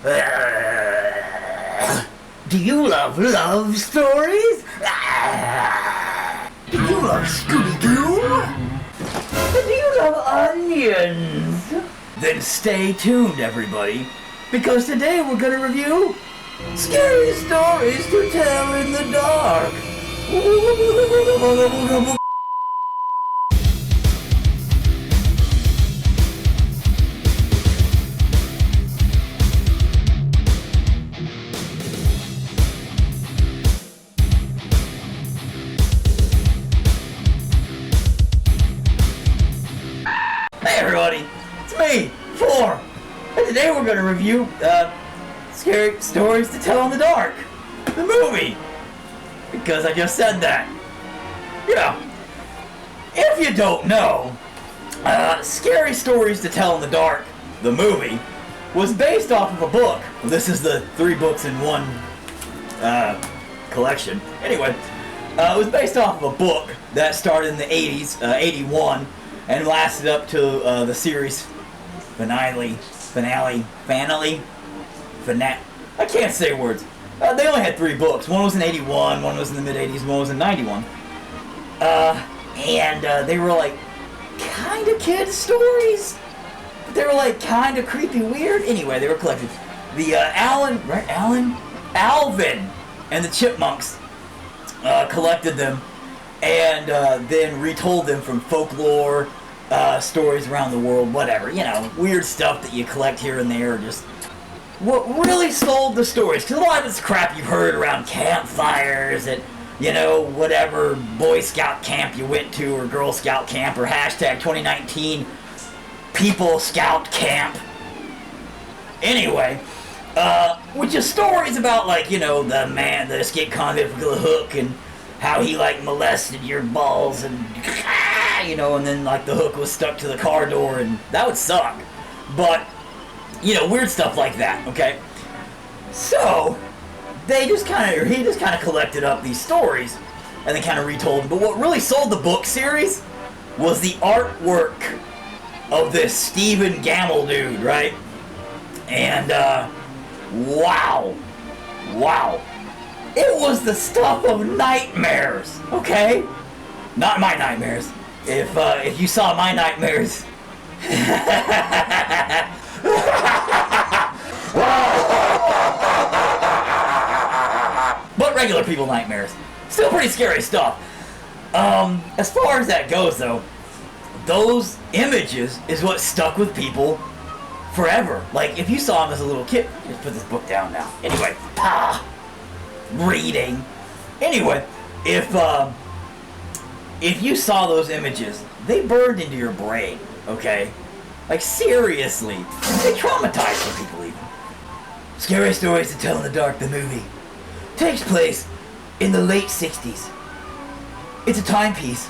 Do you love love stories? Do you love Scooby-Doo? Do you love onions? Then stay tuned, everybody, because today we're going to review scary stories to tell in the dark. Hey everybody, it's me, 4, and today we're going to review Scary Stories to Tell in the Dark, the movie, because I just said that. Yeah, if you don't know, Scary Stories to Tell in the Dark, the movie, was based off of a book. This is the 3 books in one collection. Anyway, it was based off of a book that started in the 80s, 81, and lasted up to the series finale. I can't say words. They only had 3 books. One was in 81, one was in the mid-80s, one was in 91. And they were like kind of kids stories. But they were like kind of creepy weird. Anyway, they were collected. The Alvin and the Chipmunks collected them and then retold them from folklore stories around the world, whatever, you know, weird stuff that you collect here and there, just what really sold the stories, because a lot of it's crap you've heard around campfires at, you know, whatever Boy Scout camp you went to, or Girl Scout camp, or hashtag 2019 People Scout camp. Anyway, which is stories about, like, you know, the escaped convict with the hook, and how he, like, molested your balls, and, you know, and then, like, the hook was stuck to the car door, and that would suck. But, you know, weird stuff like that, okay? So, he just kind of collected up these stories, and then kind of retold them. But what really sold the book series was the artwork of this Stephen Gamble dude, right? And, wow. It was the stuff of nightmares, okay? Not my nightmares. If you saw my nightmares... But regular people nightmares. Still pretty scary stuff. As far as that goes, though, those images is what stuck with people forever. Like, if you saw him as a little kid... Just put this book down now. Anyway, reading. Anyway, if you saw those images, they burned into your brain, okay? Like, seriously. They traumatized some people, even. Scary Stories to Tell in the Dark, the movie, takes place in the late 60s. It's a timepiece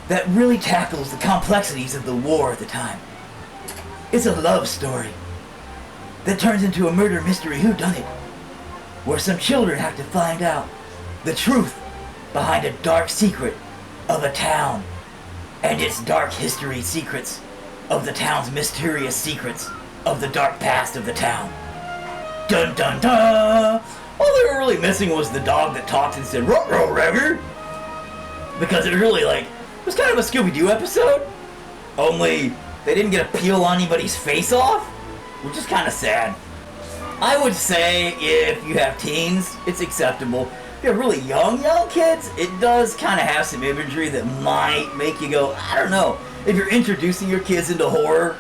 that really tackles the complexities of the war at the time. It's a love story that turns into a murder mystery whodunit, where some children have to find out the truth behind a dark secret of a town and its dark history, secrets of the town's mysterious secrets of the dark past of the town. Dun dun dun! All they were really missing was the dog that talked and said, "Ruh-roh, Ragger!" Because it really, like, it was kind of a Scooby-Doo episode, only they didn't get to peel anybody's face off, which is kind of sad. I would say if you have teens, it's acceptable. If you have really young kids, it does kind of have some imagery that might make you go, I don't know. If you're introducing your kids into horror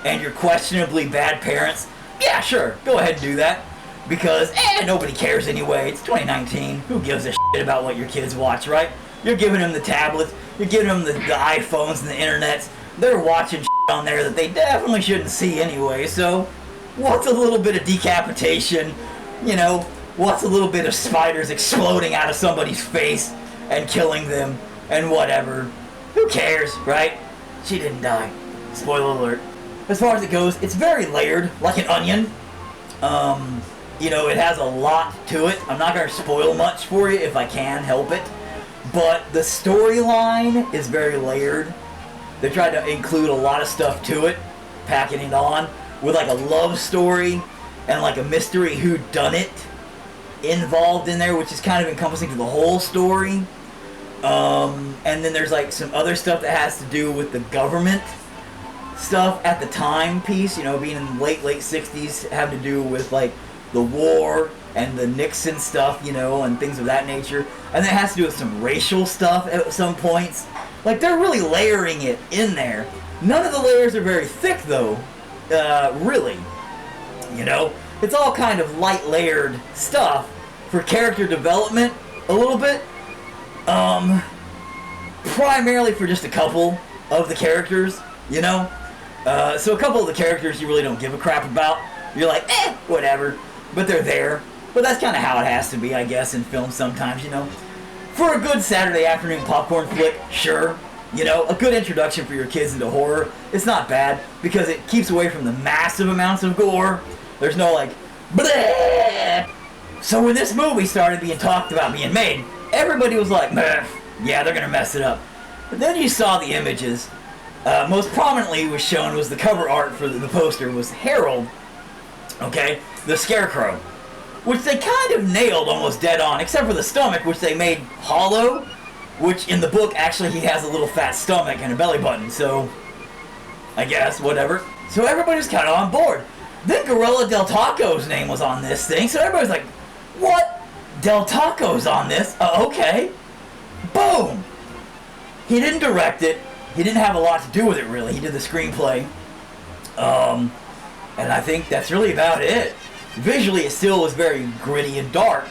and you're questionably bad parents, yeah, sure, go ahead and do that. Because, nobody cares anyway. It's 2019. Who gives a shit about what your kids watch, right? You're giving them the tablets, you're giving them the iPhones and the internets. They're watching shit on there that they definitely shouldn't see anyway, so what's a little bit of decapitation, you know, what's a little bit of spiders exploding out of somebody's face and killing them and whatever. Who cares, right? She didn't die. Spoiler alert. As far as it goes, it's very layered, like an onion. You know, it has a lot to it. I'm not going to spoil much for you if I can help it. But the storyline is very layered. They tried to include a lot of stuff to it, packing it on, with like a love story and like a mystery whodunit involved in there, which is kind of encompassing to the whole story. And then there's like some other stuff that has to do with the government stuff at the time piece, you know, being in the late 60s, having to do with like the war and the Nixon stuff, you know, and things of that nature. And then it has to do with some racial stuff at some points. Like, they're really layering it in there. None of the layers are very thick, though, really. You know, it's all kind of light layered stuff for character development a little bit. Primarily for just a couple of the characters, you know? So a couple of the characters you really don't give a crap about. You're like, whatever. But they're there. But that's kind of how it has to be, I guess, in film sometimes, you know? For a good Saturday afternoon popcorn flick, sure. You know, a good introduction for your kids into horror. It's not bad, because it keeps away from the massive amounts of gore. There's no, like, bleh. So when this movie started being talked about being made, everybody was like, yeah, they're gonna mess it up. But then you saw the images. Most prominently was shown was the cover art for the poster was Harold, okay, the Scarecrow, which they kind of nailed almost dead on, except for the stomach, which they made hollow, which in the book actually he has a little fat stomach and a belly button, so I guess, whatever. So everybody's kind of on board. Then Gorilla Del Taco's name was on this thing, so everybody's like, what? Del Taco's on this? Okay. Boom! He didn't direct it. He didn't have a lot to do with it, really. He did the screenplay. And I think that's really about it. Visually, it still was very gritty and dark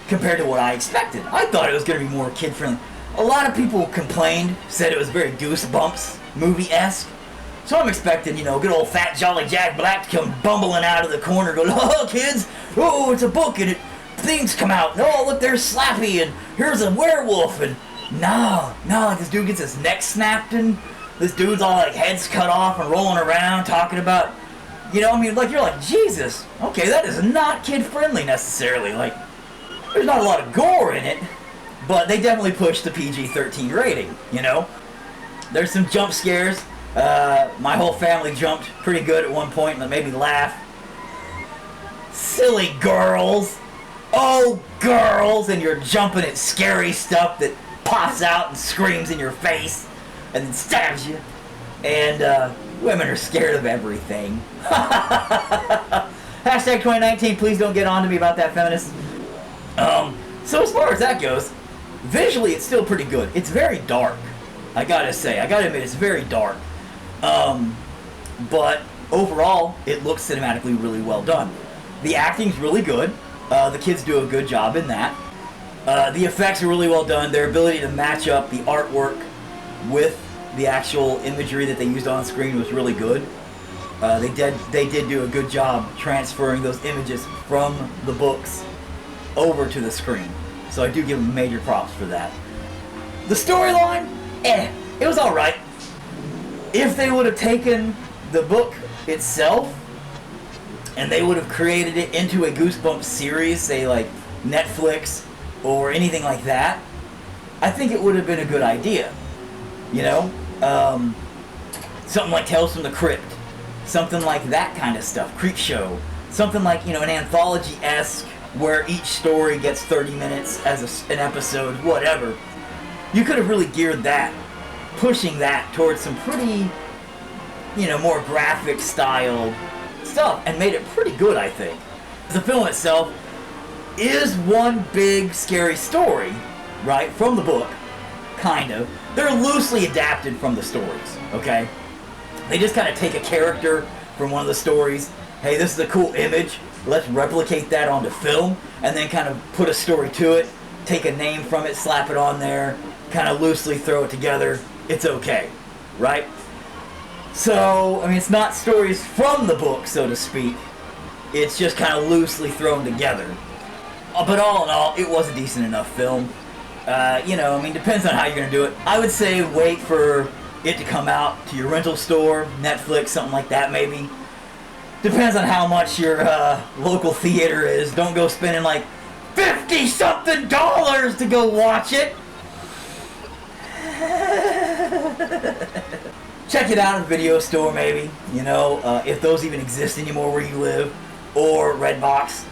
compared to what I expected. I thought it was going to be more kid-friendly. A lot of people complained, said it was very Goosebumps movie-esque. So I'm expecting, you know, good old fat jolly Jack Black to come bumbling out of the corner going, oh, kids, oh, it's a book, and things come out. Oh, look, there's Slappy, and here's a werewolf, and no, like this dude gets his neck snapped, and this dude's all like heads cut off and rolling around talking about, you know, I mean, like, you're like, Jesus, okay, that is not kid-friendly necessarily. Like, there's not a lot of gore in it, but they definitely pushed the PG-13 rating, you know? There's some jump scares. My whole family jumped pretty good at one point and made me laugh. Silly girls. Oh, girls, and you're jumping at scary stuff that pops out and screams in your face and then stabs you. And women are scared of everything. Hashtag 2019, please don't get on to me about that, feminists. So as far as that goes, visually it's still pretty good. It's very dark, I gotta say. I gotta admit, it's very dark. But overall, it looks cinematically really well done. The acting's really good. The kids do a good job in that. The effects are really well done. Their ability to match up the artwork with the actual imagery that they used on screen was really good. They did do a good job transferring those images from the books over to the screen. So I do give them major props for that. The storyline, it was alright. If they would have taken the book itself and they would have created it into a Goosebumps series, say like Netflix or anything like that, I think it would have been a good idea. You know? Something like Tales from the Crypt. Something like that kind of stuff. CREEPSHOW. Something like, you know, an anthology-esque where each story gets 30 minutes as an episode, whatever. You could have really geared that, pushing that towards some pretty, you know, more graphic style stuff and made it pretty good, I think. The film itself is one big scary story, right, from the book, kind of. They're loosely adapted from the stories, okay? They just kind of take a character from one of the stories. Hey, this is a cool image. Let's replicate that onto film, and then kind of put a story to it, take a name from it, slap it on there, kind of loosely throw it together. It's okay, right? So, I mean, it's not stories from the book, so to speak. It's just kind of loosely thrown together. But all in all, it was a decent enough film. You know, I mean, depends on how you're going to do it. I would say wait for it to come out to your rental store, Netflix, something like that maybe. Depends on how much your local theater is. Don't go spending like $50-something to go watch it. Check it out in a video store maybe, you know, if those even exist anymore where you live. or Redbox,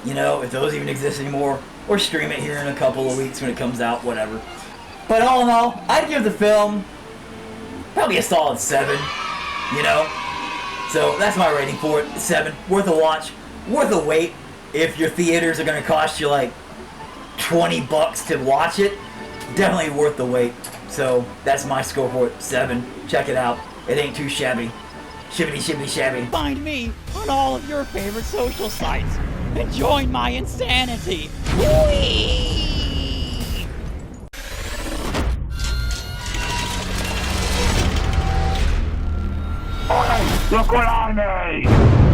you know, if those even exist anymore, or stream it here in a couple of weeks when it comes out, whatever. But all in all, I'd give the film probably a solid 7, you know? So that's my rating for it, 7. Worth a watch, worth a wait. If your theaters are going to cost you like $20 to watch it, definitely worth the wait. So that's my score for it, 7. Check it out. It ain't too shabby. Shibbity shibbity shabby. Find me on all of your favorite social sites and join my insanity. Whee! Look what I made!